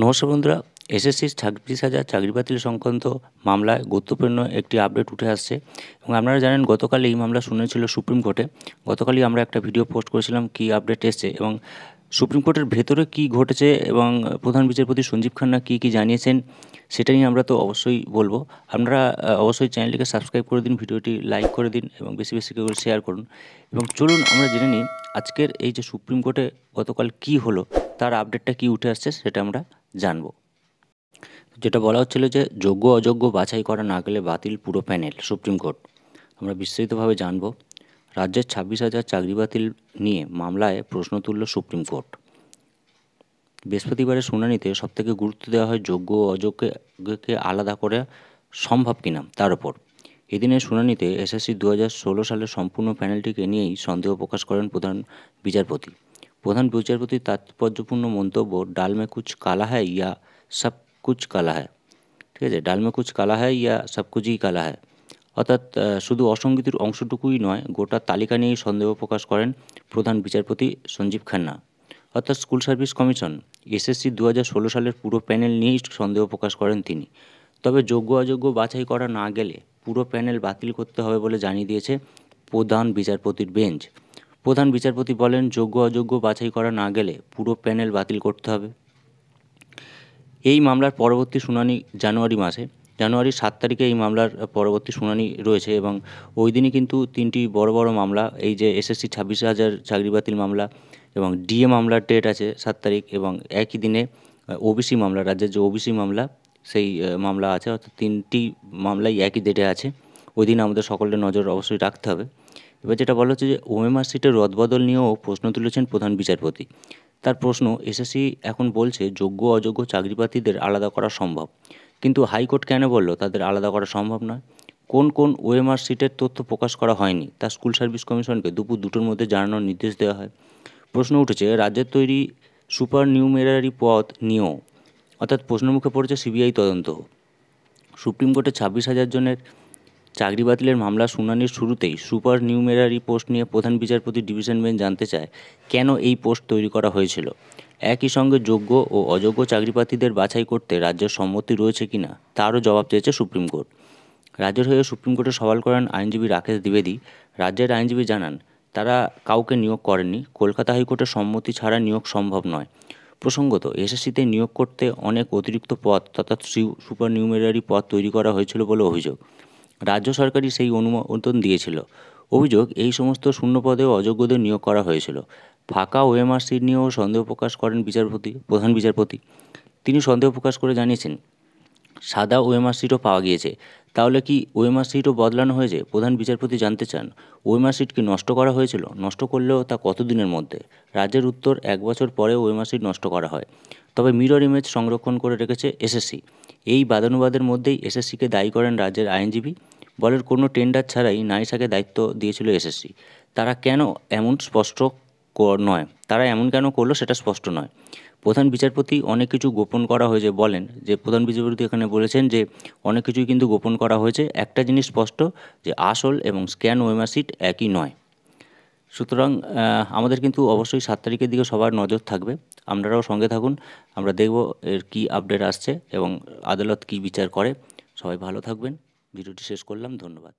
নমস্কার বন্ধুরা, এসএসসির 26,000 চাকরি বাতিল সংক্রান্ত মামলায় গুরুত্বপূর্ণ একটি আপডেট উঠে আসছে এবং আপনারা জানেন গতকাল এই মামলা শুনেছিল সুপ্রিম কোর্টে। গতকালই আমরা একটা ভিডিও পোস্ট করেছিলাম কী আপডেট এসছে এবং সুপ্রিম কোর্টের ভেতরে কী ঘটেছে এবং প্রধান বিচারপতি সঞ্জীব খান্না কী জানিয়েছেন সেটা নিয়ে আমরা তো অবশ্যই বলবো। আপনারা অবশ্যই চ্যানেলটিকে সাবস্ক্রাইব করে দিন, ভিডিওটি লাইক করে দিন এবং বেশি বেশি করে শেয়ার করুন। এবং চলুন আমরা জেনে নিই আজকের এই যে সুপ্রিম কোর্টে গতকাল কী হলো, তার আপডেটটা কী উঠে আসছে সেটা আমরা জানব। যেটা বলা হচ্ছিল যে যোগ্য অযোগ্য বাছাই করা না গেলে বাতিল পুরো প্যানেল, সুপ্রিম কোর্ট। আমরা বিস্তারিতভাবে জানব। রাজ্যের 26,000 চাকরি বাতিল নিয়ে মামলায় প্রশ্ন তুলল সুপ্রিম কোর্ট। বৃহস্পতিবারের শুনানিতে সবথেকে গুরুত্ব দেওয়া হয় যোগ্য ও অযোগ্যকে আলাদা করে সম্ভব কিনা তার ওপর। এদিনের শুনানিতে এসএসসি 2016 সালের সম্পূর্ণ প্যানেলটিকে নিয়েই সন্দেহ প্রকাশ করেন প্রধান বিচারপতি। প্রধান বিচারপতির তাৎপর্যপূর্ণ মন্তব্য, ডাল মে কুছ কালা হ্যায় ইয়া সব কুছ কালা হ্যায়। ঠিক আছে, ডাল মে কুছ কালা হ্যায় ইয়া সব কুছই কালা হ্যায়। অর্থাৎ শুধু অসঙ্গতির অংশটুকুই নয়, গোটা তালিকা নিয়েই সন্দেহ প্রকাশ করেন প্রধান বিচারপতি সঞ্জীব খান্না। অর্থাৎ স্কুল সার্ভিস কমিশন এসএসসি 2016 সালের পুরো প্যানেল নিয়েই সন্দেহ প্রকাশ করেন তিনি। তবে যোগ্য অযোগ্য বাছাই করা না গেলে পুরো প্যানেল বাতিল করতে হবে বলে জানিয়ে দিয়েছে প্রধান বিচারপতির বেঞ্চ। প্রধান বিচারপতি বলেন, যোগ্য অযোগ্য বাছাই করা না গেলে পুরো প্যানেল বাতিল করতে হবে। এই মামলার পরবর্তী শুনানি জানুয়ারি 7 তারিখে এই মামলার পরবর্তী শুনানি রয়েছে এবং ওই দিনই কিন্তু তিনটি বড় বড় মামলা, এই যে এসএসসি 26,000 চাকরি বাতিল মামলা এবং ডিএ মামলার ডেট আছে 7 তারিখ এবং একই দিনে ওবিসি মামলা, রাজ্যের যে ওবিসি মামলা সেই মামলা আছে। অর্থাৎ তিনটি মামলাই একই ডেটে আছে। ওই দিন আমাদের সকলের নজর অবশ্যই রাখতে হবে। এবার যেটা বলা হচ্ছে যে ওএমআর সিটের রদবদল নিয়েও প্রশ্ন তুলেছেন প্রধান বিচারপতি। তার প্রশ্ন, এসএসসি এখন বলছে যোগ্য অযোগ্য চাকরিপ্রার্থীদের আলাদা করা সম্ভব, কিন্তু হাইকোর্ট কেন বলল তাদের আলাদা করা সম্ভব নয়? কোন কোন ওএমআর সিটের তথ্য প্রকাশ করা হয়নি তা স্কুল সার্ভিস কমিশনকে দুপুর 2টোর মধ্যে জানানোর নির্দেশ দেওয়া হয়। প্রশ্ন উঠেছে রাজ্যের তৈরি সুপার নিউমেরারি পদ নিয়েও, অর্থাৎ প্রশ্নমুখে পড়েছে সিবিআই তদন্ত। সুপ্রিম কোর্টে 26,000 জনের চাকরি বাতিলের মামলা শুনানির শুরুতেই সুপার নিউমেরারি পোস্ট নিয়ে প্রধান বিচারপতি ডিভিশন বেঞ্চ জানতে চায় কেন এই পোস্ট তৈরি করা হয়েছিল। একই সঙ্গে যোগ্য ও অযোগ্য চাকরিপ্রার্থীদের বাছাই করতে রাজ্যের সম্মতি রয়েছে কিনা তারও জবাব চেয়েছে সুপ্রিম কোর্ট। রাজ্যের হয়ে সুপ্রিম কোর্টে সওয়াল করেন আইনজীবী রাকেশ দ্বিবেদী। রাজ্যের আইনজীবী জানান, তারা কাউকে নিয়োগ করেননি, কলকাতা হাইকোর্টের সম্মতি ছাড়া নিয়োগ সম্ভব নয়। প্রসঙ্গত, এসএসসিতে নিয়োগ করতে অনেক অতিরিক্ত পদ অর্থাৎ সুপার নিউমেরারি পদ তৈরি করা হয়েছিল বলে অভিযোগ। রাজ্য সরকারই সেই অনুমোদন দিয়েছিল। অভিযোগ, এই সমস্ত শূন্য পদেও অযোগ্যদের নিয়োগ করা হয়েছিল। ফাঁকা ওএমআর সিট নিয়েও সন্দেহ প্রকাশ করেন প্রধান বিচারপতি। তিনি সন্দেহ প্রকাশ করে জানিয়েছেন, সাদা ওএমআর সিটও পাওয়া গিয়েছে, তাহলে কি ওএমআর সিটও বদলানো হয়েছে? প্রধান বিচারপতি জানতে চান, ওএমআর সিট কি নষ্ট করা হয়েছিল? নষ্ট করলেও তা কতদিনের মধ্যে? রাজ্যের উত্তর, 1 বছর পরে ওএমআর সিট নষ্ট করা হয়। তবে মিরর ইমেজ সংরক্ষণ করে রেখেছে এসএসসি। এই বাদানুবাদের মধ্যেই এসএসসিকে দায়ী করেন রাজ্যের আইনজীবী। বলের কোনো টেন্ডার ছাড়াই নাইসাকে দায়িত্ব দিয়েছিল এসএসসি। তারা এমন কেন করলো সেটা স্পষ্ট নয়। প্রধান বিচারপতি অনেক কিছু গোপন করা হয়েছে বলেন, যে প্রধান বিচারপতি এখানে বলেছেন যে অনেক কিছুই কিন্তু গোপন করা হয়েছে। একটা জিনিস স্পষ্ট, যে আসল এবং স্ক্যান ওএমআর সিট একই নয়। সুতরাং আমাদের কিন্তু অবশ্যই 7 তারিখের দিকে সবার নজর থাকবে। আপনারাও সঙ্গে থাকুন, আমরা দেখব এর কী আপডেট আসছে এবং আদালত কী বিচার করে। সবাই ভালো থাকবেন। ভিডিওটি শেষ করলাম, ধন্যবাদ।